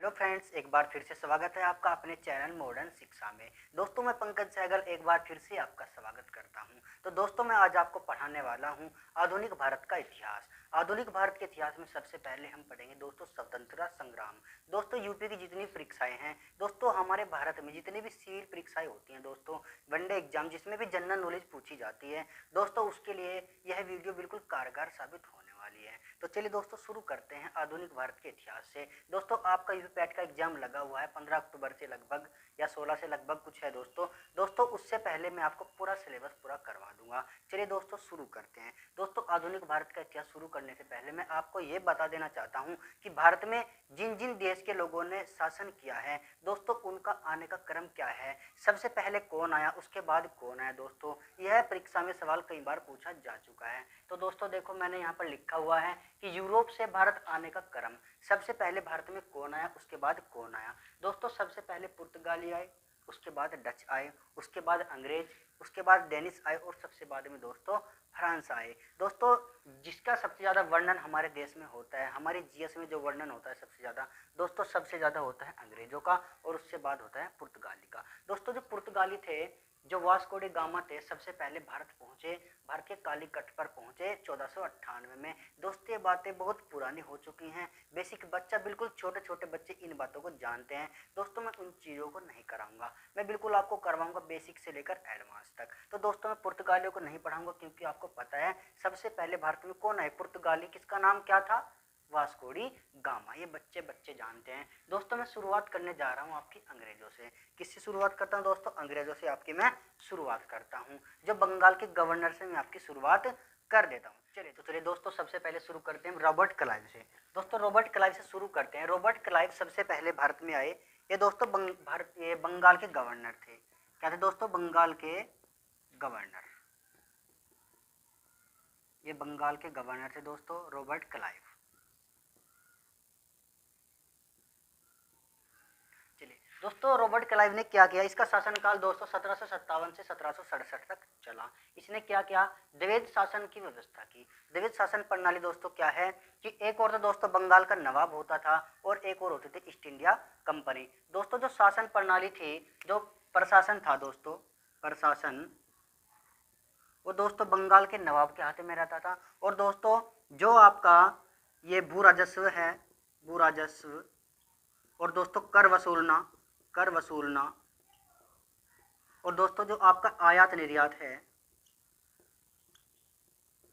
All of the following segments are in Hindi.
हेलो फ्रेंड्स, एक बार फिर से स्वागत है आपका अपने चैनल मॉडर्न शिक्षा में। दोस्तों मैं पंकज सहगल एक बार फिर से आपका स्वागत करता हूं। तो दोस्तों मैं आज आपको पढ़ाने वाला हूं आधुनिक भारत का इतिहास। आधुनिक भारत के इतिहास में सबसे पहले हम पढ़ेंगे दोस्तों स्वतंत्रता संग्राम। दोस्तों यूपी की जितनी परीक्षाएं हैं दोस्तों, हमारे भारत में जितनी भी सिविल परीक्षाएं होती हैं दोस्तों, वनडे एग्जाम जिसमें भी जनरल नॉलेज पूछी जाती है दोस्तों, उसके लिए यह वीडियो बिल्कुल कारगर साबित होने वाली है। तो चलिए दोस्तों शुरू करते हैं आधुनिक भारत के इतिहास से। दोस्तों आपका यूपीपैट का एग्जाम लगा हुआ है 15 अक्टूबर से लगभग या 16 से लगभग कुछ है दोस्तों उससे पहले मैं आपको पूरा सिलेबस पूरा करवा दूंगा। चलिए दोस्तों शुरू करते हैं। दोस्तों आधुनिक भारत का इतिहास शुरू करने से पहले मैं आपको ये बता देना चाहता हूँ कि भारत में जिन जिन देश के लोगों ने शासन किया है दोस्तों, उनका आने का क्रम क्या है, सबसे पहले कौन आया उसके बाद कौन आया। दोस्तों यह परीक्षा में सवाल कई बार पूछा जा चुका है। तो दोस्तों देखो मैंने यहाँ पर लिखा हुआ है कि यूरोप से भारत आने का क्रम, सबसे पहले भारत में कौन आया उसके बाद कौन आया। दोस्तों सबसे पहले पुर्तगाली आए, उसके बाद डच आए, उसके बाद अंग्रेज, उसके बाद डेनिश आए और सबसे बाद में दोस्तों फ्रांस आए। दोस्तों जिसका सबसे ज़्यादा वर्णन हमारे देश में होता है, हमारे जीएस में जो वर्णन होता है सबसे ज़्यादा दोस्तों, सबसे ज़्यादा होता है अंग्रेजों का और उससे बाद होता है पुर्तगाली का। दोस्तों जो पुर्तगाली थे, जो वास्को डी गामा थे, सबसे पहले भारत पहुंचे, भारत के कालीकट पर पहुंचे 1498 में। दोस्तों ये बातें बहुत पुरानी हो चुकी हैं, बेसिक बच्चा बिल्कुल छोटे छोटे बच्चे इन बातों को जानते हैं। दोस्तों मैं उन चीज़ों को नहीं कराऊंगा, मैं बिल्कुल आपको करवाऊंगा बेसिक से लेकर एडवांस तक। तो दोस्तों मैं पुर्तगालियों को नहीं पढ़ाऊंगा क्योंकि आपको पता है सबसे पहले भारत में कौन आए पुर्तगाली, किसका नाम क्या था, वास्को डी गामा। ये बच्चे बच्चे जानते हैं। दोस्तों मैं शुरुआत करने जा रहा हूँ आपकी अंग्रेजों से। किससे शुरुआत करता हूँ दोस्तों, अंग्रेजों से आपकी मैं शुरुआत करता हूँ। जो बंगाल के गवर्नर से मैं आपकी शुरुआत कर देता हूँ। चलिए दोस्तों सबसे पहले शुरू करते हैं रॉबर्ट क्लाइव से। दोस्तों रॉबर्ट क्लाइव से शुरू करते हैं। रॉबर्ट क्लाइव सबसे पहले भारत में आए। ये दोस्तों ये बंगाल के गवर्नर थे। क्या थे दोस्तों, बंगाल के गवर्नर। ये बंगाल के गवर्नर थे दोस्तों रॉबर्ट क्लाइव। दोस्तों रॉबर्ट क्लाइव ने क्या किया, इसका शासनकाल दोस्तों 1757 से 1767 तक चला। इसने क्या किया, द्वैध शासन की व्यवस्था की। द्वैध शासन प्रणाली दोस्तों क्या है कि एक और तो दोस्तों बंगाल का नवाब होता था और एक और होती थी ईस्ट इंडिया कंपनी। दोस्तों जो शासन प्रणाली थी, जो प्रशासन था दोस्तों, प्रशासन वो दोस्तों बंगाल के नवाब के हाथ में रहता था। और दोस्तों जो आपका ये भू राजस्व है, भू राजस्व और दोस्तों कर वसूलना और दोस्तों जो आपका आयात निर्यात है,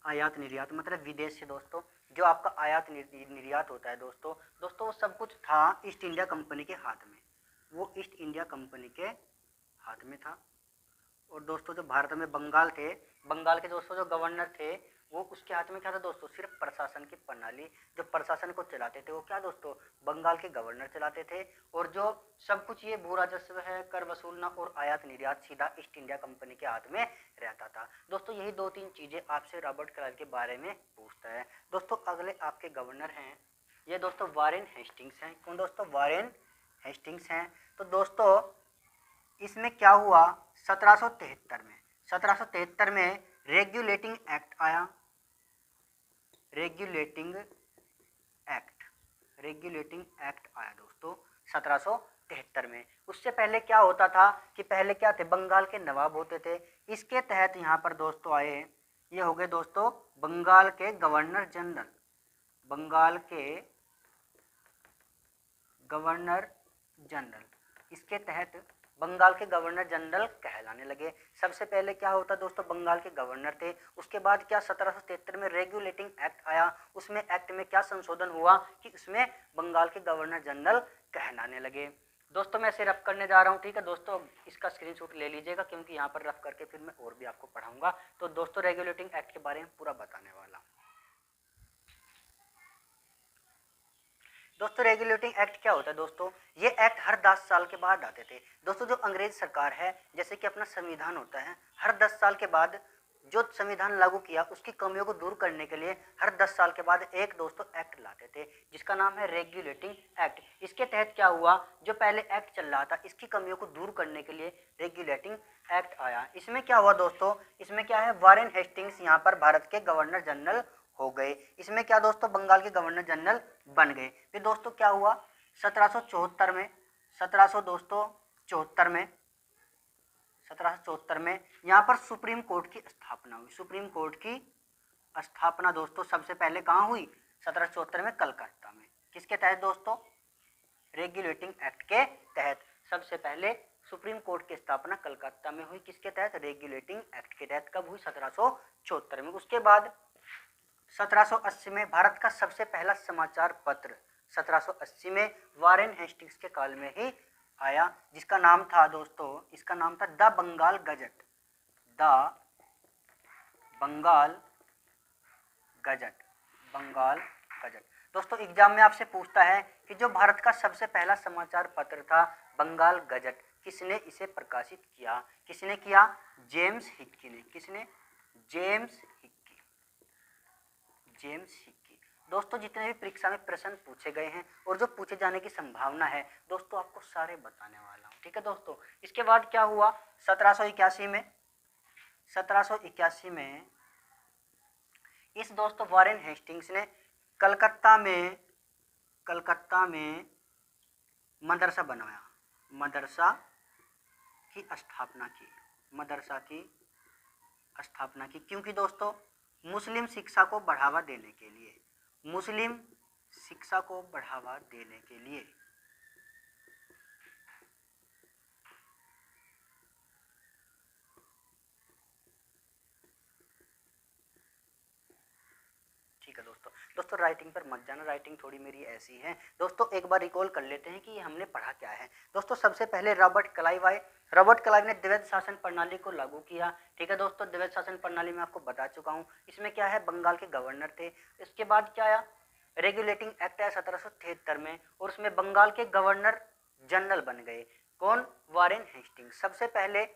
आयात निर्यात मतलब विदेश से दोस्तों जो आपका आयात निर्यात होता है दोस्तों वो सब कुछ था ईस्ट इंडिया कंपनी के हाथ में, वो ईस्ट इंडिया कंपनी के हाथ में था। और दोस्तों जो भारत में बंगाल थे, बंगाल के दोस्तों जो गवर्नर थे वो उसके हाथ में क्या था दोस्तों, सिर्फ प्रशासन की प्रणाली। जो प्रशासन को चलाते थे वो क्या दोस्तों, बंगाल के गवर्नर चलाते थे। और जो सब कुछ ये भू राजस्व है, कर वसूलना और आयात निर्यात सीधा ईस्ट इंडिया कंपनी के हाथ में रहता था। दोस्तों यही दो तीन चीजें आपसे रॉबर्ट क्लाइव के बारे में पूछता है। दोस्तों अगले आपके गवर्नर हैं ये दोस्तों वारेन हेस्टिंग्स हैं। कौन दोस्तों, वारेन हेस्टिंग्स हैं। तो दोस्तों इसमें क्या हुआ, 1773 में रेगुलेटिंग एक्ट आया, रेगुलेटिंग एक्ट आया दोस्तों 1773 में। उससे पहले क्या होता था कि पहले क्या थे, बंगाल के नवाब होते थे। इसके तहत यहाँ पर दोस्तों आए, ये हो गए दोस्तों बंगाल के गवर्नर जनरल, बंगाल के गवर्नर जनरल। इसके तहत बंगाल के गवर्नर जनरल कहलाने लगे। सबसे पहले क्या होता दोस्तों, बंगाल के गवर्नर थे। उसके बाद क्या 1773 में रेगुलेटिंग एक्ट आया। उसमें एक्ट में क्या संशोधन हुआ कि उसमें बंगाल के गवर्नर जनरल कहलाने लगे। दोस्तों मैं इसे रफ करने जा रहा हूँ, ठीक है दोस्तों, इसका स्क्रीनशॉट ले लीजिएगा क्योंकि यहाँ पर रफ करके फिर मैं और भी आपको पढ़ाऊंगा। तो दोस्तों रेगुलेटिंग एक्ट के बारे में पूरा बताने वाला हूँ। दोस्तों रेगुलेटिंग एक्ट क्या होता है दोस्तों, ये एक्ट हर 10 साल के बाद आते थे। दोस्तों जो अंग्रेज सरकार है, जैसे कि अपना संविधान होता है, हर 10 साल के बाद जो संविधान लागू किया उसकी कमियों को दूर करने के लिए हर 10 साल के बाद एक दोस्तों एक्ट लाते थे जिसका नाम है रेगुलेटिंग एक्ट। इसके तहत क्या हुआ, जो पहले एक्ट चल रहा था इसकी कमियों को दूर करने के लिए रेगुलेटिंग एक्ट आया। इसमें क्या हुआ दोस्तों, इसमें क्या है, वारेन हेस्टिंग्स यहाँ पर भारत के गवर्नर जनरल हो गए। इसमें क्या दोस्तों, बंगाल के गवर्नर जनरल बन गए। फिर दोस्तों क्या हुआ, 1774 में 1700 दोस्तों 74 में 1774 में यहाँ पर सुप्रीम कोर्ट की स्थापना हुई। सुप्रीम कोर्ट की स्थापना दोस्तों सबसे पहले कहाँ हुई? 1774 में कलकत्ता में। किसके तहत दोस्तों? रेगुलेटिंग एक्ट के तहत सबसे पहले सुप्रीम कोर्ट की स्थापना कलकत्ता में हुई। किसके तहत? रेगुलेटिंग एक्ट के तहत। कब हुई? 1774 में। उसके बाद 1780 में भारत का सबसे पहला समाचार पत्र 1780 में वारेन हेस्टिंग्स के काल में ही आया, जिसका नाम था दोस्तों, इसका नाम था the Bengal Gazette. The Bengal Gazette, Bengal Gazette. दोस्तों एग्जाम में आपसे पूछता है कि जो भारत का सबसे पहला समाचार पत्र था बंगाल गजट, किसने इसे प्रकाशित किया? किसने किया? जेम्स हिक्की ने। किसने? James Hickey. James Hickey. दोस्तों जितने भी परीक्षा में प्रश्न पूछे गए हैं और जो पूछे जाने की संभावना है दोस्तों आपको सारे बताने वाला हूँ, ठीक है दोस्तों। इसके बाद क्या हुआ? 1781 में 1781 में इस दोस्तों वारेन हेस्टिंग्स ने कलकत्ता में मदरसा बनवाया, मदरसा की स्थापना की, मदरसा की स्थापना की। क्योंकि दोस्तों मुस्लिम शिक्षा को बढ़ावा देने के लिए, मुस्लिम शिक्षा को बढ़ावा देने के लिए ठीक है दोस्तों राइटिंग पर मत जाना, राइटिंग थोड़ी मेरी ऐसी है। दोस्तों एक बार रिकॉल कर लेते हैं कि हमने पढ़ा क्या है। दोस्तों सबसे पहले रॉबर्ट क्लाइव आए। रॉबर्ट क्लाइव ने द्वैध शासन प्रणाली को लागू किया, ठीक है दोस्तों। द्वैध शासन प्रणाली में आपको बता चुका हूँ। इसमें क्या है? बंगाल के गवर्नर थे। इसके बाद क्या आया? रेगुलेटिंग एक्ट आया 1773 में, और उसमें बंगाल के गवर्नर जनरल बन गए। कौन? Warren Hastings. सबसे पहले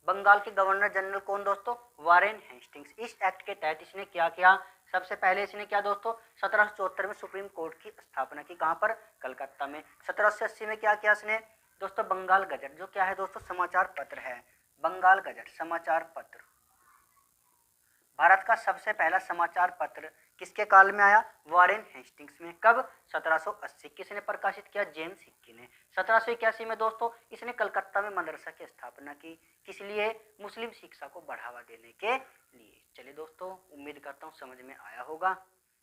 बंगाल के गवर्नर जनरल कौन दोस्तों? Warren Hastings. इस एक्ट के तहत इसने क्या किया? सबसे पहले इसने क्या दोस्तों? 1774 में सुप्रीम कोर्ट की स्थापना की। कहां पर? कलकत्ता में। 1780 में क्या किया इसने दोस्तों? बंगाल गजट, जो क्या है दोस्तों? समाचार पत्र है। बंगाल गजट समाचार पत्र, भारत का सबसे पहला समाचार पत्र किसके काल में आया? वारेन हेस्टिंग्स में। कब? 1780। किसने प्रकाशित किया? जेम्स हिक्की ने। 1781 में दोस्तों इसने कलकत्ता में मदरसा की स्थापना की। किस लिए? मुस्लिम शिक्षा को बढ़ावा देने के लिए। चलिए दोस्तों उम्मीद करता हूँ समझ में आया होगा।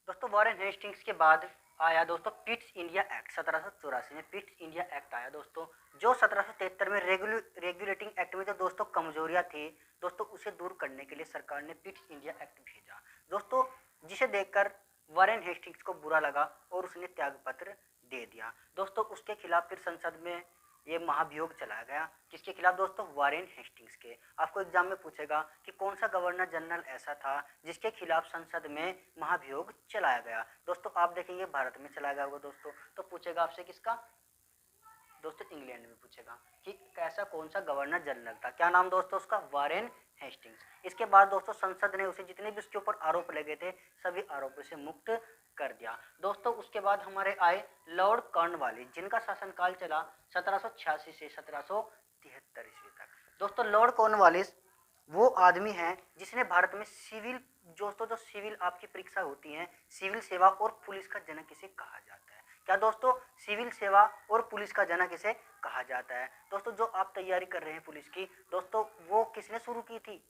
दोस्तों वारेन हेस्टिंग्स के बाद आया दोस्तों पिट्स इंडिया एक्ट। 1784 में पिट्स इंडिया एक्ट आया दोस्तों, जो 1773 में रेगुलेटिंग एक्ट में जो दोस्तों कमजोरियां थी दोस्तों उसे दूर करने के लिए सरकार ने पिट्स इंडिया एक्ट भेजा दोस्तों, जिसे देखकर वारेन हेस्टिंग्स को बुरा लगा और उसने त्यागपत्र दे दिया दोस्तों। उसके खिलाफ फिर संसद में ये महाभियोग चलाया गया। किसके खिलाफ दोस्तों? वारेन हेस्टिंग्स के। आपको एग्जाम में पूछेगा कि कौन सा गवर्नर जनरल ऐसा था जिसके खिलाफ संसद में महाभियोग चलाया गया। दोस्तों आप देखेंगे भारत में चलाया गया होगा दोस्तों, तो पूछेगा आपसे किसका दोस्तों? इंग्लैंड में पूछेगा कि कैसा कौन सा गवर्नर जनरल था। क्या नाम दोस्तों उसका? Warren Hastings. इसके बाद दोस्तों संसद ने उसे जितने भी उसके ऊपर आरोप लगे थे सभी आरोपों से मुक्त कर दिया दोस्तों। उसके बाद हमारे आए लॉर्ड कॉर्नवालिस, जिनका शासनकाल चला 1786 से 1773 ईस्वी तक। दोस्तों लॉर्ड कॉर्नवालिस वो आदमी है जिसने भारत में सिविल दोस्तों जो सिविल आपकी परीक्षा होती है, सिविल सेवा और पुलिस का जनक इसे कहा जाता है। क्या दोस्तों? सिविल सेवा और पुलिस का जनक इसे कहा जाता है दोस्तों। जो आप तैयारी कर रहे हैं पुलिस की दोस्तों, वो किसने शुरू की थी?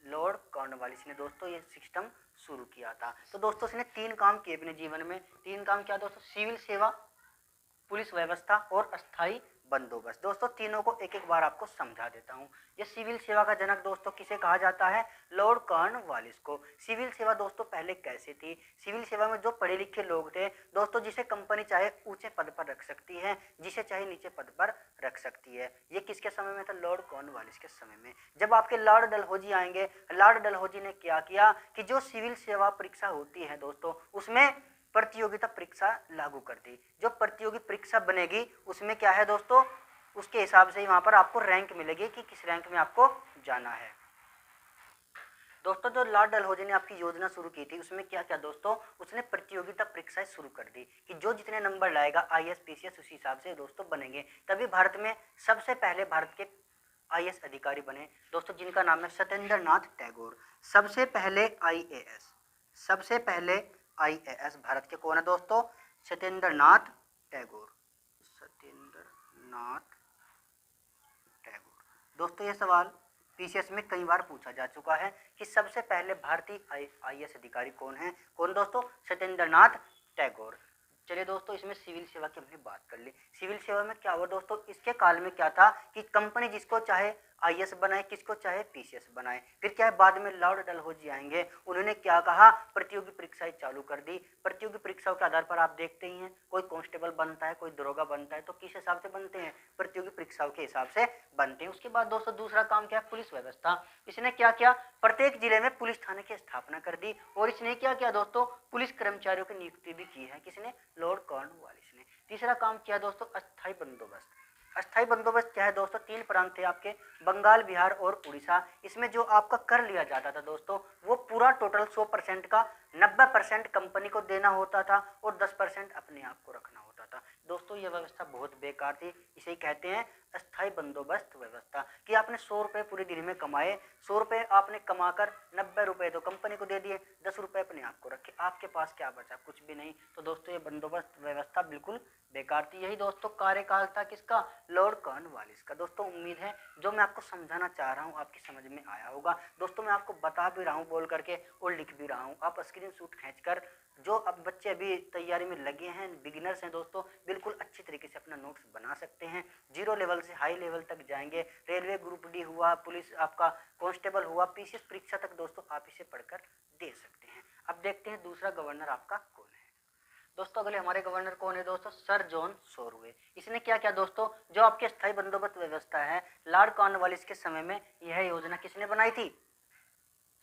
लॉर्ड कॉर्नवालिस ने दोस्तों ये सिस्टम शुरू किया था। तो दोस्तों इसने 3 काम किए अपने जीवन में। 3 काम क्या दोस्तों? सिविल सेवा, पुलिस व्यवस्था और अस्थायी बंदोबस्त। दोस्तों तीनों को एक एक बार आपको समझा देता हूँ। ये सिविल सेवा का जनक दोस्तों किसे कहा जाता है? लॉर्ड कॉर्नवालिस को। सिविल सेवा दोस्तों पहले कैसी थी? सिविल सेवा में जो पढ़े लिखे लोग थे दोस्तों, जिसे कंपनी चाहे ऊंचे पद पर रख सकती है, जिसे चाहे नीचे पद पर रख सकती है। ये किसके समय में था? लॉर्ड कॉर्नवालिस के समय में। जब आपके लॉर्ड डलहौजी आएंगे, लॉर्ड डलहौजी ने क्या किया कि जो सिविल सेवा परीक्षा होती है दोस्तों उसमें प्रतियोगिता परीक्षा लागू कर दी। जो प्रतियोगी परीक्षा बनेगी उसमें क्या है दोस्तों? उसके हिसाब से ही वहां पर आपको रैंक मिलेगी कि किस रैंक में आपको जाना है। दोस्तों जो लॉर्ड डलहौजी ने आपकी योजना शुरू की थी उसमें क्या क्या दोस्तों? उसने प्रतियोगिता परीक्षाएं शुरू कर दी कि जो जितने नंबर लाएगा आईएएस पीसीएस उसी हिसाब से दोस्तों बनेंगे। तभी भारत में सबसे पहले भारत के आईएएस अधिकारी बने दोस्तों, जिनका नाम है सत्येंद्र नाथ टैगोर। सबसे पहले आईएएस भारत के कौन है दोस्तों? सत्येंद्र नाथ टैगोर। सत्येंद्रनाथ टैगोर। दोस्तों ये सवाल पीसीएस में कई बार पूछा जा चुका है कि सबसे पहले भारतीय आईएएस अधिकारी कौन है? कौन दोस्तों? सत्येंद्रनाथ टैगोर। चलिए दोस्तों, इसमें सिविल सेवा की हमने बात कर ली। सिविल सेवा में क्या हुआ दोस्तों, इसके काल में क्या था कि कंपनी जिसको चाहे आईएएस बनाए, किसको चाहे पीसीएस बनाए। फिर क्या है, बाद में लॉर्ड डलहौजी आएंगे, उन्होंने क्या कहा, प्रतियोगी परीक्षाएं चालू कर दी। प्रतियोगी परीक्षाओं के आधार पर आप देखते ही हैं, कोई कांस्टेबल बनता है, कोई दरोगा बनता है, तो किस हिसाब से बनते हैं? प्रतियोगी परीक्षाओं के हिसाब से बनते हैं। उसके बाद दोस्तों दूसरा काम क्या है, पुलिस व्यवस्था। इसने क्या किया, प्रत्येक जिले में पुलिस थाने की स्थापना कर दी। और इसने क्या किया दोस्तों, पुलिस कर्मचारियों की नियुक्ति भी की है। किसने? लॉर्ड कॉर्नवालिस ने। तीसरा काम किया दोस्तों, अस्थायी बंदोबस्त। अस्थायी बंदोबस्त क्या है दोस्तों, 3 प्रांत थे आपके, बंगाल, बिहार और उड़ीसा। इसमें जो आपका कर लिया जाता था दोस्तों, वो पूरा टोटल 100% का 90% कंपनी को देना होता था और 10% अपने आप को रखना होता था। दोस्तों ये व्यवस्था बहुत बेकार थी। इसे कहते हैं अस्थायी बंदोबस्त व्यवस्था, कि आपने 100 रुपये पूरे दिन में कमाए, 100 रुपये आपने कमाकर 90 रुपये तो कंपनी को दे दिए, 10 रुपये अपने आप को रखे, आपके पास क्या बचा? कुछ भी नहीं। तो दोस्तों ये बंदोबस्त व्यवस्था बिल्कुल बेकार थी। यही दोस्तों कार्यकाल था किसका? लॉर्ड कॉर्नवालिस का। दोस्तों उम्मीद है जो मैं आपको समझाना चाह रहा हूँ आपकी समझ में आया होगा। दोस्तों मैं आपको बता भी रहा हूँ बोल करके और लिख भी रहा हूँ, आप स्क्रीनशॉट खींचकर, जो अब बच्चे अभी तैयारी में लगे हैं, बिगिनर्स हैं दोस्तों, बिल्कुल अच्छी तरीके से अपना नोट्स बना सकते हैं। 0 लेवल से हाई लेवल तक जाएंगे। रेलवे ग्रुप डी हुआ, पुलिस आपका कांस्टेबल हुआ, पीसीएस परीक्षा तक दोस्तों आप इसे पढ़कर दे सकते हैं। अब देखते हैं दूसरा गवर्नर आपका कौन है। दोस्तों अगले हमारे गवर्नर कौन है दोस्तों? सर जॉन सोरवे। इसने क्या किया दोस्तों, जो आपकी स्थायी बंदोबस्त व्यवस्था है, लॉर्ड कॉर्नवालिस के समय में यह योजना किसने बनाई थी?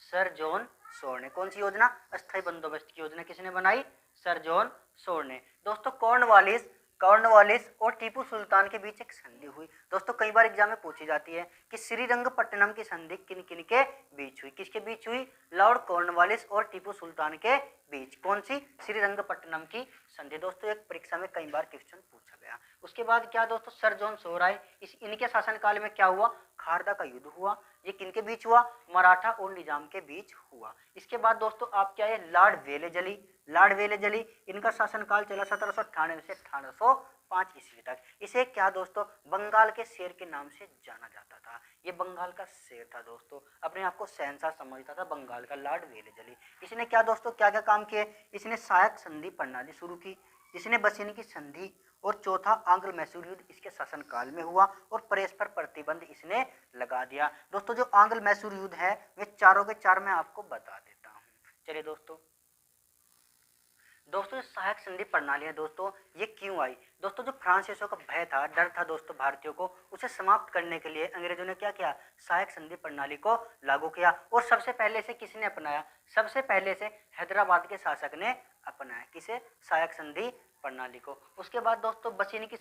सर जॉन सोर ने। कौन सी योजना? अस्थायी बंदोबस्त की योजना किसने बनाई? सर जॉन सोर ने। दोस्तों कॉर्नवालिस और टीपू सुल्तान के बीच एक संधि हुई। दोस्तों कई बार एग्जाम में पूछी जाती है कि श्रीरंगपट्टनम की संधि किन किन के बीच हुई? किसके बीच हुई? लॉर्ड कॉर्नवालिस और टीपू सुल्तान के बीच। कौन सी? श्रीरंगपट्टनम की संधि। दोस्तों एक परीक्षा में कई बार क्वेश्चन पूछा गया। उसके बाद क्या दोस्तों, सर जॉन सोर आए। इनके शासनकाल में क्या हुआ? खारदा का युद्ध हुआ। ये किनके बीच हुआ? मराठा और निजाम के बीच हुआ। इसके बाद दोस्तों आप क्या है, लॉर्ड वेले जली, इनका शासनकाल चला 1798 से 1805 ईस्वी तक। इसे क्या दोस्तों, बंगाल के शेर के नाम से जाना जाता था। ये बंगाल का शेर था दोस्तों, अपने आप को शहंशाह समझता था बंगाल का, लॉर्ड वेले जली। इसने क्या दोस्तों, क्या क्या काम किए? इसने सहायक संधि प्रणाली शुरू की, इसने बसीन की संधि, और चौथा आंग्ल मैसूर युद्ध इसके शासनकाल में हुआ, और परस्पर प्रतिबंध इसने लगा दिया। दोस्तों जो आंग्ल मैसूर युद्ध है वे चारों के चार मैं आपको बता देता हूँ। चलिए दोस्तों सहायक संधि प्रणाली है दोस्तों, ये क्यों आई? दोस्तों जो फ्रांसीसियों का भय था, डर था दोस्तों भारतीयों को, उसे समाप्त करने के लिए अंग्रेजों ने क्या किया? सहायक संधि प्रणाली को लागू किया। और सबसे पहले से किसने अपनाया? सबसे पहले से हैदराबाद के शासक ने अपनाया। किसे? सहायक संधि प्रणाली को। उसके बाद दोस्तों बसीनी की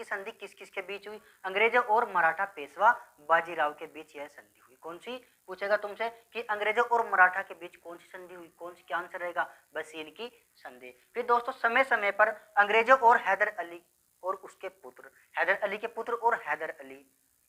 संधि किस किस के बीच हुई? अंग्रेजों और मराठा पेशवा बाजीराव के बीच यह संधि हुई। कौन सी? पूछेगा तुमसे कि अंग्रेजों और मराठा के बीच कौन सी संधि हुई, कौन सी? क्या आंसर रहेगा? बसीन की संधि। फिर दोस्तों समय समय पर अंग्रेजों और हैदर अली और उसके पुत्र, हैदर अली के पुत्र और हैदर अली,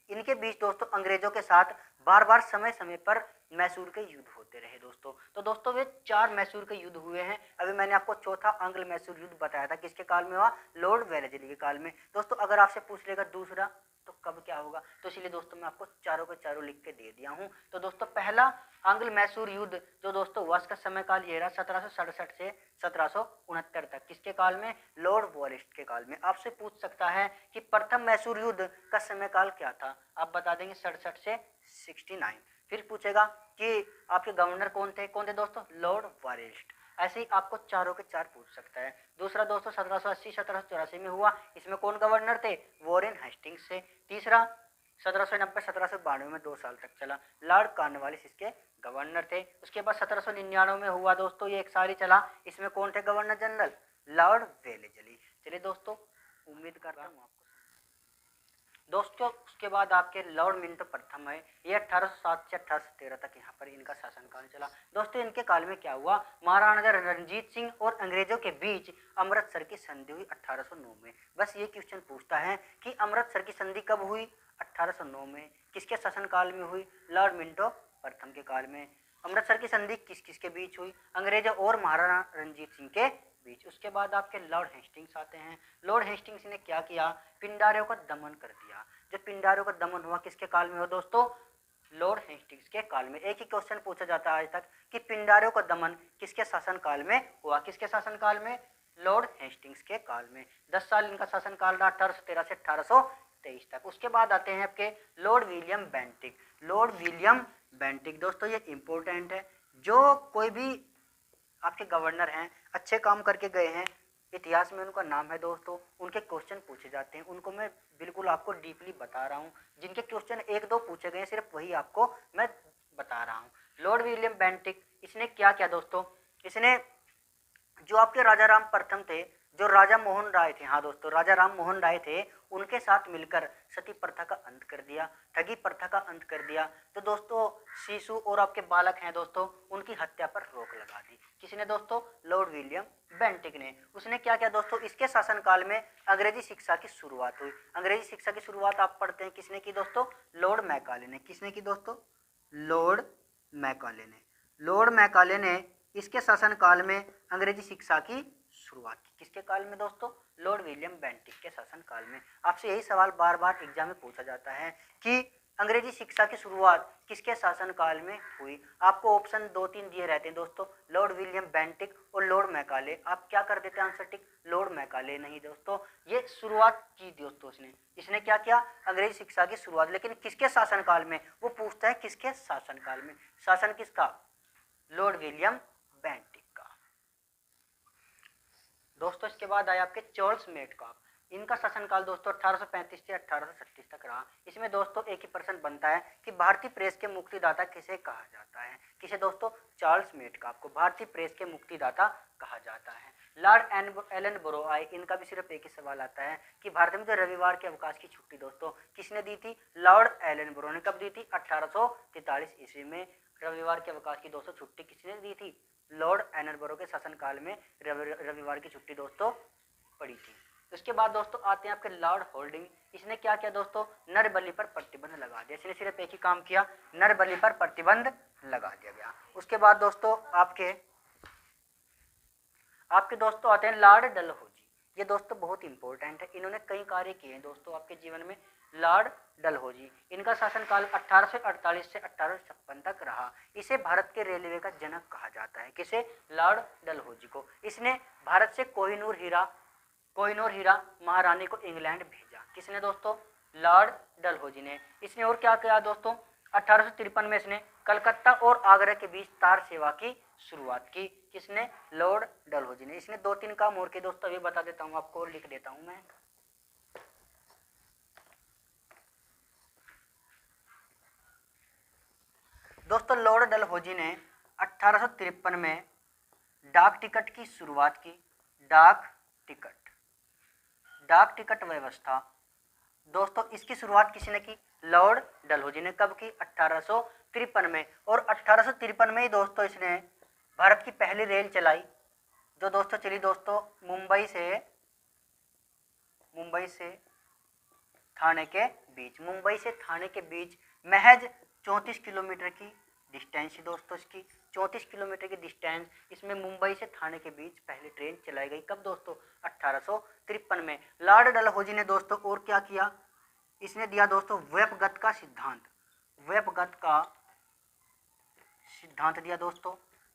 इनके बीच दोस्तों अंग्रेजों के साथ बार बार समय समय पर मैसूर के युद्ध होते रहे दोस्तों। तो दोस्तों वे 4 मैसूर के युद्ध हुए हैं। अभी मैंने आपको चौथा आंग्ल मैसूर युद्ध बताया था, किसके काल में हुआ? लॉर्ड वेलेस्ली के काल में। दोस्तों अगर आपसे पूछ लेगा दूसरा तो कब क्या होगा, तो इसलिए दोस्तों मैं आपको चारों के चारों लिख के दे दिया हूं। तो दोस्तों पहला आंग्ल मैसूर युद्ध जो दोस्तों हुआ, इसका समय काल ये रहा 1767 से 1769 तक। किसके काल में? लॉर्ड वॉलेस्ट के काल में। आपसे पूछ सकता है कि प्रथम मैसूर युद्ध का समय काल क्या था, आप बता देंगे 67 से 69। फिर पूछेगा कि आपके गवर्नर कौन थे दोस्तों? लॉर्ड वॉलेस्ट। ऐसे ही आपको चारों के चार पूछ सकता है। दूसरा दोस्तों 1780 1784 में हुआ, इसमें कौन गवर्नर थे? वॉरेन हेस्टिंग्स से। तीसरा 1790 1792 में 2 साल तक चला, लॉर्ड कॉर्नवालिस इसके गवर्नर थे। उसके बाद 1799 में हुआ दोस्तों, ये 1 साल ही चला, इसमें कौन थे गवर्नर जनरल? Lord Wellesley. चलिए दोस्तों उम्मीद करता हूँ आपको दोस्तों। उसके बाद आपके लॉर्ड मिंटो प्रथम है, ये 1807 से 1813 तक यहाँ पर इनका शासनकाल चला। दोस्तों इनके काल में क्या हुआ? महाराणा रणजीत सिंह और अंग्रेजों के बीच अमृतसर की संधि हुई 1809 में। बस ये क्वेश्चन पूछता है कि अमृतसर की संधि कब हुई? 1809 में। किसके शासनकाल में हुई? लॉर्ड मिंटो प्रथम के काल में। अमृतसर की संधि किस किस के बीच हुई? अंग्रेजों और महाराणा रणजीत सिंह के बीच। उसके बाद आपके लॉर्ड हेस्टिंग्स आते हैं। लॉर्ड हेस्टिंग्स ने क्या किया, पिंडारियों का दमन कर दिया। जो पिंडारियों का दमन हुआ किसके काल में हो दोस्तों, लॉर्ड हेस्टिंग्स के काल में। एक ही क्वेश्चन पूछा जाता है आज तक कि पिंडारियों का दमन किसके शासन काल में हुआ, किसके शासन काल में, लॉर्ड हेस्टिंग्स के काल में। 10 साल इनका शासन काल रहा, 1813 से 1823 तक। उसके बाद आते हैं आपके Lord William Bentinck. Lord William Bentinck दोस्तों ये इंपॉर्टेंट है। जो कोई भी आपके गवर्नर हैं अच्छे काम करके गए हैं, इतिहास में उनका नाम है दोस्तों, उनके क्वेश्चन पूछे जाते हैं, उनको मैं बिल्कुल आपको डीपली बता रहा हूँ। जिनके क्वेश्चन एक दो पूछे गए सिर्फ वही आपको मैं बता रहा हूँ। लॉर्ड विलियम बेंटिक इसने क्या किया दोस्तों, इसने जो आपके राजा राम प्रथम थे, जो राजा मोहन राय थे, हाँ दोस्तों राजा राम मोहन राय थे, उनके साथ मिलकर सती प्रथा का अंत कर दिया, ठगी प्रथा का अंत कर दिया। तो दोस्तों शिशु और आपके बालक हैं दोस्तों, उनकी हत्या पर रोक लगा दी। किसने दोस्तों, लॉर्ड विलियम बेंटिक ने। उसने क्या किया दोस्तों, इसके शासनकाल में अंग्रेजी शिक्षा की शुरुआत हुई। अंग्रेजी शिक्षा की शुरुआत आप पढ़ते हैं किसने की दोस्तों, लॉर्ड मैकाले ने। किसने की दोस्तों, लॉर्ड मैकाले ने। लॉर्ड मैकाले ने इसके शासनकाल में अंग्रेजी शिक्षा की शुरुआत की। किसके काल में दोस्तों, लॉर्ड विलियम बेंटिक के शासनकाल में। आपसे यही सवाल बार बार एग्जाम में पूछा जाता है कि अंग्रेजी शिक्षा की शुरुआत किसके शासनकाल में हुई। आपको ऑप्शन 2-3 दिए रहते हैं दोस्तों, लॉर्ड विलियम बेंटिक और लॉर्ड मैकाले। आप क्या कर देते हैं आंसर टिक, लॉर्ड मैकाले। नहीं दोस्तों, ये शुरुआत की दोस्तों इसने क्या किया, अंग्रेजी शिक्षा की शुरुआत। लेकिन किसके शासनकाल में, वो पूछता है किसके शासनकाल में। शासन किसका, लॉर्ड विलियम बेंटिक का। दोस्तों इसके बाद आया आपके चार्ल्स मेटकाफ। इनका शासनकाल दोस्तों 1835 से 1836 तक रहा। इसमें दोस्तों एक ही प्रश्न बनता है कि भारतीय प्रेस के मुक्तिदाता किसे कहा जाता है। किसे दोस्तों, चार्ल्स मेटकाफ को भारतीय प्रेस के मुक्तिदाता कहा जाता है। लॉर्ड एलन बोरो आए, इनका भी सिर्फ एक ही सवाल आता है कि भारत में जो रविवार के अवकाश की छुट्टी दोस्तों किसने दी थी, लॉर्ड एलन बोरो ने। कब दी थी, 1843 ईस्वी में रविवार के अवकाश की दोस्तों छुट्टी किसने दी थी, लॉर्ड एलन बोरो के शासनकाल में रविवार की छुट्टी दोस्तों पड़ी थी। उसके बाद दोस्तों आते हैं आपके लॉर्ड होल्डिंग। इसने क्या किया दोस्तों, नर बलि पर प्रतिबंध लगा दिया। इसने सिर्फ एक ही काम किया, नर बलि पर प्रतिबंध लगा दिया गया। उसके बाद दोस्तों आपके दोस्तों आते हैं लॉर्ड डलहौजी। ये दोस्तों बहुत इंपॉर्टेंट है, इन्होंने कई कार्य किए हैं दोस्तों आपके जीवन में। लॉर्ड डलहौजी, इनका शासनकाल 1848 से 1856 तक रहा। इसे भारत के रेलवे का जनक कहा जाता है। किसे, लॉर्ड डलहौजी को। इसने भारत से कोहिनूर हीरा महारानी को इंग्लैंड भेजा। किसने दोस्तों, लॉर्ड डलहौजी ने। इसने और क्या किया दोस्तों, 1853 में इसने कलकत्ता और आगरा के बीच तार सेवा की शुरुआत की। किसने, लॉर्ड डलहौजी ने। इसने 2-3 काम और के दोस्तों अभी बता देता हूँ आपको, लिख देता हूँ मैं। दोस्तों लॉर्ड डलहौजी ने 1853 में डाक टिकट की शुरुआत की। डाक टिकट व्यवस्था दोस्तों इसकी शुरुआत किसी ने की, लॉर्ड डलहौजी ने। कब की, 1853 में। और 1853 में ही दोस्तों इसने भारत की पहली रेल चलाई, जो दोस्तों चली दोस्तों मुंबई से थाने के बीच महज 34 किलोमीटर की डिस्टेंस दोस्तों। इसकी 34 किलोमीटर की डिस्टेंस, इसमें मुंबई से थाने के बीच पहली ट्रेन चलाई गई। कब दोस्तों, 1853 में। लॉर्ड डलहौजी ने दोस्तों और क्या किया, इसने दिया दोस्तों वेपगत का सिद्धांत दिया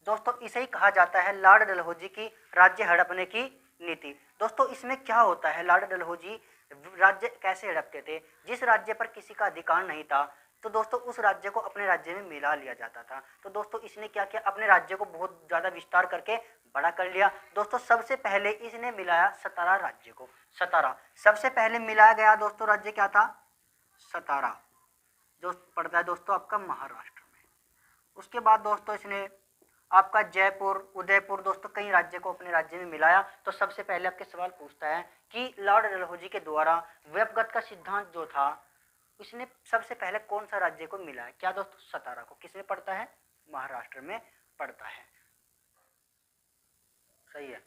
दोस्तों इसे ही कहा जाता है लॉर्ड डलहौजी की राज्य हड़पने की नीति। दोस्तों इसमें क्या होता है, लॉर्ड डलहौजी राज्य कैसे हड़पते थे, जिस राज्य पर किसी का अधिकार नहीं था तो दोस्तों उस राज्य को अपने राज्य में मिला लिया जाता था। तो दोस्तों इसने क्या किया, अपने राज्य को बहुत ज्यादा विस्तार करके बड़ा कर लिया। दोस्तों सबसे पहले इसने मिलाया सतारा राज्य को। सबसे पहले मिलाया गया दोस्तों राज्य क्या था, सतारा, जो पड़ता है दोस्तों आपका महाराष्ट्र में। उसके बाद दोस्तों इसने आपका जयपुर, उदयपुर दोस्तों कई राज्य को अपने राज्य में मिलाया। तो सबसे पहले आपके सवाल पूछता है कि लॉर्ड डलहौजी के द्वारा वेपगत का सिद्धांत जो था, उसने सबसे पहले कौन सा राज्य को मिलाया, क्या दोस्तों, सतारा को। किसमें पड़ता है, महाराष्ट्र में पड़ता है। सही है।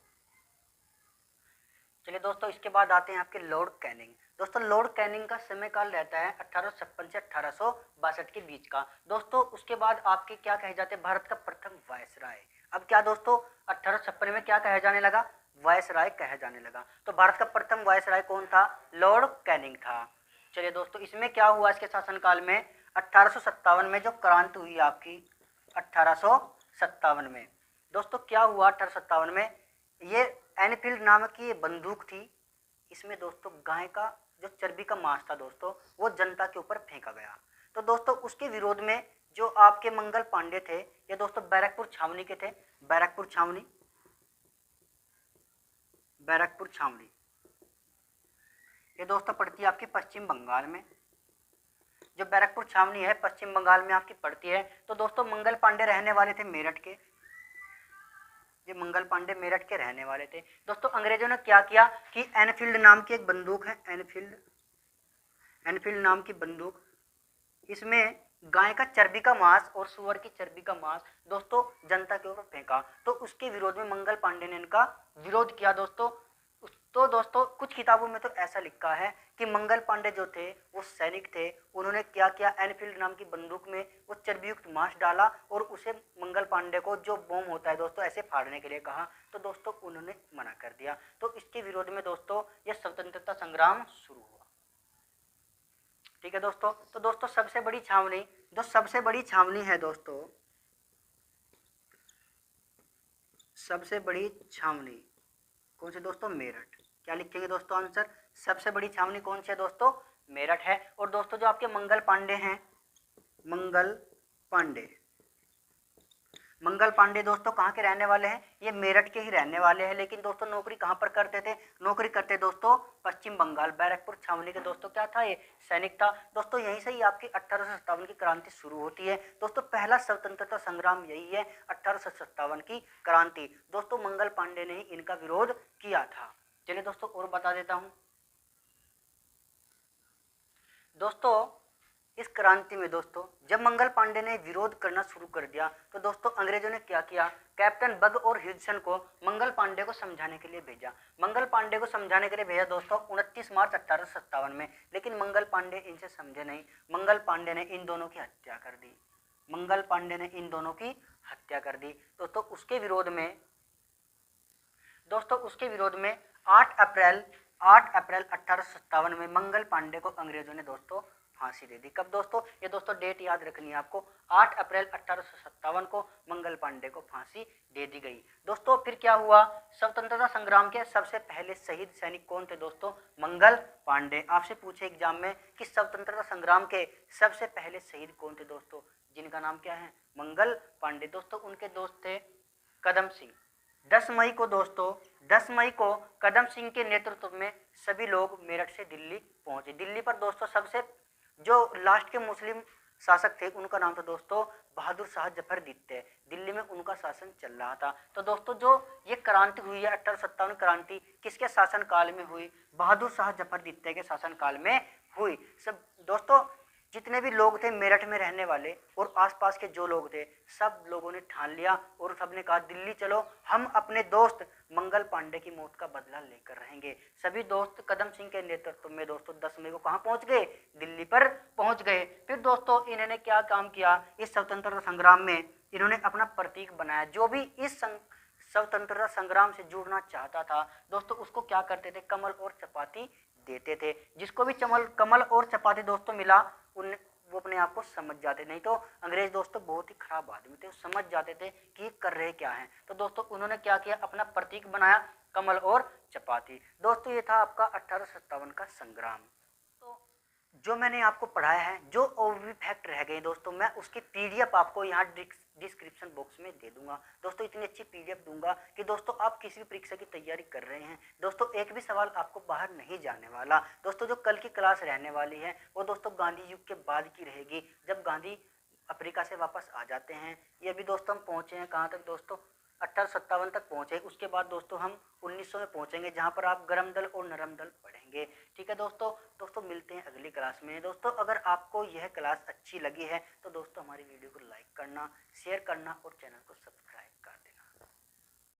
चलिए दोस्तों इसके बाद आते हैं आपके लॉर्ड कैनिंग। दोस्तों लॉर्ड कैनिंग का समय काल रहता है 1856 से 1862 के बीच का। दोस्तों उसके बाद आपके क्या कहे जाते हैं, भारत का प्रथम वायसराय। अब क्या दोस्तों 1856 में क्या कहा जाने लगा, वायसराय कहा जाने लगा। तो भारत का प्रथम वायसराय कौन था? लॉर्ड कैनिंग था। चलिए दोस्तों, इसमें क्या हुआ इसके शासनकाल में? 1857 में जो क्रांति हुई आपकी 1857 में दोस्तों क्या हुआ? 1857 में ये एनफील्ड नामक की ये बंदूक थी, इसमें दोस्तों गाय का जो चर्बी का मांस था दोस्तों वो जनता के ऊपर फेंका गया। तो दोस्तों उसके विरोध में जो आपके मंगल पांडे थे, ये दोस्तों बैरकपुर छावनी के थे। बैरकपुर छावनी, बैरकपुर छावनी ये दोस्तों पड़ती है आपकी पश्चिम बंगाल में। जो बैरकपुर छावनी है पश्चिम बंगाल में आपकी पड़ती है। तो दोस्तों मंगल पांडे रहने वाले थे मेरठ के, ये मंगल पांडे मेरठ के रहने वाले थे। दोस्तों अंग्रेजों ने क्या किया कि एनफील्ड नाम की एक बंदूक है, एनफील्ड नाम की बंदूक, इसमें गाय का चर्बी का मांस और सुअर की चर्बी का मांस दोस्तों जनता के ऊपर फेंका। तो उसके विरोध में मंगल पांडे ने इनका विरोध किया दोस्तों। तो दोस्तों कुछ किताबों में तो ऐसा लिखा है कि मंगल पांडे जो थे वो सैनिक थे, उन्होंने क्या किया, एनफील्ड नाम की बंदूक में वो चर्बी युक्त मांस डाला और उसे मंगल पांडे को जो बम होता है दोस्तों ऐसे फाड़ने के लिए कहा। तो दोस्तों उन्होंने मना कर दिया। तो इसके विरोध में दोस्तों यह स्वतंत्रता संग्राम शुरू हुआ। ठीक है दोस्तों। तो दोस्तों सबसे बड़ी छावनी, जो सबसे बड़ी छावनी है दोस्तों, सबसे बड़ी छावनी कौन सी दोस्तों? मेरठ। क्या लिखेंगे दोस्तों आंसर? सबसे बड़ी छावनी कौन सी है दोस्तों? मेरठ है। और दोस्तों जो आपके मंगल पांडे हैं, मंगल पांडे, मंगल पांडे दोस्तों कहाँ के रहने वाले हैं? ये मेरठ के ही रहने वाले हैं। लेकिन दोस्तों नौकरी कहाँ पर करते थे? नौकरी करते दोस्तों पश्चिम बंगाल, बैरकपुर छावनी के दोस्तों क्या था? ये सैनिक था। दोस्तों यहीं से ही आपकी 1857 की क्रांति शुरू होती है। दोस्तों पहला स्वतंत्रता संग्राम यही है, 1857 की क्रांति। दोस्तों मंगल पांडे ने ही इनका विरोध किया था। चलिए दोस्तों और बता देता हूं दोस्तों, इस क्रांति में दोस्तों जब मंगल पांडे ने विरोध करना शुरू कर दिया तो दोस्तों अंग्रेजों ने क्या किया, कैप्टन बग और ह्यूजसन को मंगल पांडे को समझाने के लिए भेजा। मंगल पांडे को समझाने के लिए भेजा दोस्तों 29 मार्च 1857 में। लेकिन मंगल पांडे इनसे समझे नहीं। मंगल पांडे ने इन दोनों की हत्या कर दी। मंगल पांडे ने इन दोनों की हत्या कर दी दोस्तों। उसके विरोध में दोस्तों उसके विरोध में 8 अप्रैल 1857 में मंगल पांडे को अंग्रेजों ने दोस्तों फांसी दे दी। कब दोस्तों? ये दोस्तों डेट याद रखनी है आपको, 8 अप्रैल 1857 को मंगल पांडे को फांसी दे दी गई। दोस्तों फिर क्या हुआ? स्वतंत्रता संग्राम के सबसे पहले शहीद सैनिक कौन थे दोस्तों? मंगल पांडे। आपसे पूछे एग्जाम में कि स्वतंत्रता संग्राम के सबसे पहले शहीद कौन थे दोस्तों, जिनका नाम क्या है? मंगल पांडे। दोस्तों उनके दोस्त थे कदम सिंह। 10 मई को दोस्तों 10 मई को कदम सिंह के नेतृत्व में सभी लोग मेरठ से दिल्ली पहुंचे। दिल्ली पर दोस्तों सबसे जो लास्ट के मुस्लिम शासक थे उनका नाम था दोस्तों बहादुर शाह जफर दित्ते। दिल्ली में उनका शासन चल रहा था। तो दोस्तों जो ये क्रांति हुई है 1857 क्रांति किसके शासन काल में हुई? बहादुर शाह जफर दित्ते के शासन काल में हुई। सब दोस्तों जितने भी लोग थे मेरठ में रहने वाले और आसपास के जो लोग थे सब लोगों ने ठान लिया और सबने कहा दिल्ली चलो, हम अपने दोस्त मंगल पांडे की मौत का बदला लेकर रहेंगे। सभी दोस्त कदम सिंह के नेतृत्व में दोस्तों 10 मई को कहाँ पहुंच गए? दिल्ली पर पहुंच गए। फिर दोस्तों इन्होंने क्या काम किया? इस स्वतंत्रता संग्राम में इन्होंने अपना प्रतीक बनाया। जो भी इस स्वतंत्रता संग्राम से जुड़ना चाहता था दोस्तों उसको क्या करते थे? कमल और चपाती देते थे। जिसको भी कमल और चपाती दोस्तों मिला उन वो अपने आप को समझ जाते। नहीं तो अंग्रेज दोस्तों बहुत ही खराब आदमी थे, समझ जाते थे कि ये कर रहे क्या हैं। तो दोस्तों उन्होंने क्या किया? अपना प्रतीक बनाया कमल और चपाती। दोस्तों ये था आपका 1857 का संग्राम। तो जो मैंने आपको पढ़ाया है, जो ओवरव्यू फैक्ट रह गए दोस्तों, मैं उसकी पीडीएफ आपको यहाँ डिस्क्रिप्शन बॉक्स में दे दूंगा दोस्तों। इतनी अच्छी पीडीएफ दूंगा कि दोस्तों आप किसी भी परीक्षा की तैयारी कर रहे हैं दोस्तों एक भी सवाल आपको बाहर नहीं जाने वाला। दोस्तों जो कल की क्लास रहने वाली है वो दोस्तों गांधी युग के बाद की रहेगी, जब गांधी अफ्रीका से वापस आ जाते हैं। ये भी दोस्तों हम पहुंचे हैं कहाँ तक दोस्तों? 1857 तक पहुंचे। उसके बाद दोस्तों हम 1900 में पहुंचेंगे जहां पर आप गरम दल और नरम दल पढ़ेंगे। ठीक है दोस्तों मिलते हैं अगली क्लास में। दोस्तों अगर आपको यह क्लास अच्छी लगी है तो दोस्तों हमारी वीडियो को लाइक करना, शेयर करना और चैनल को सब्सक्राइब कर देना।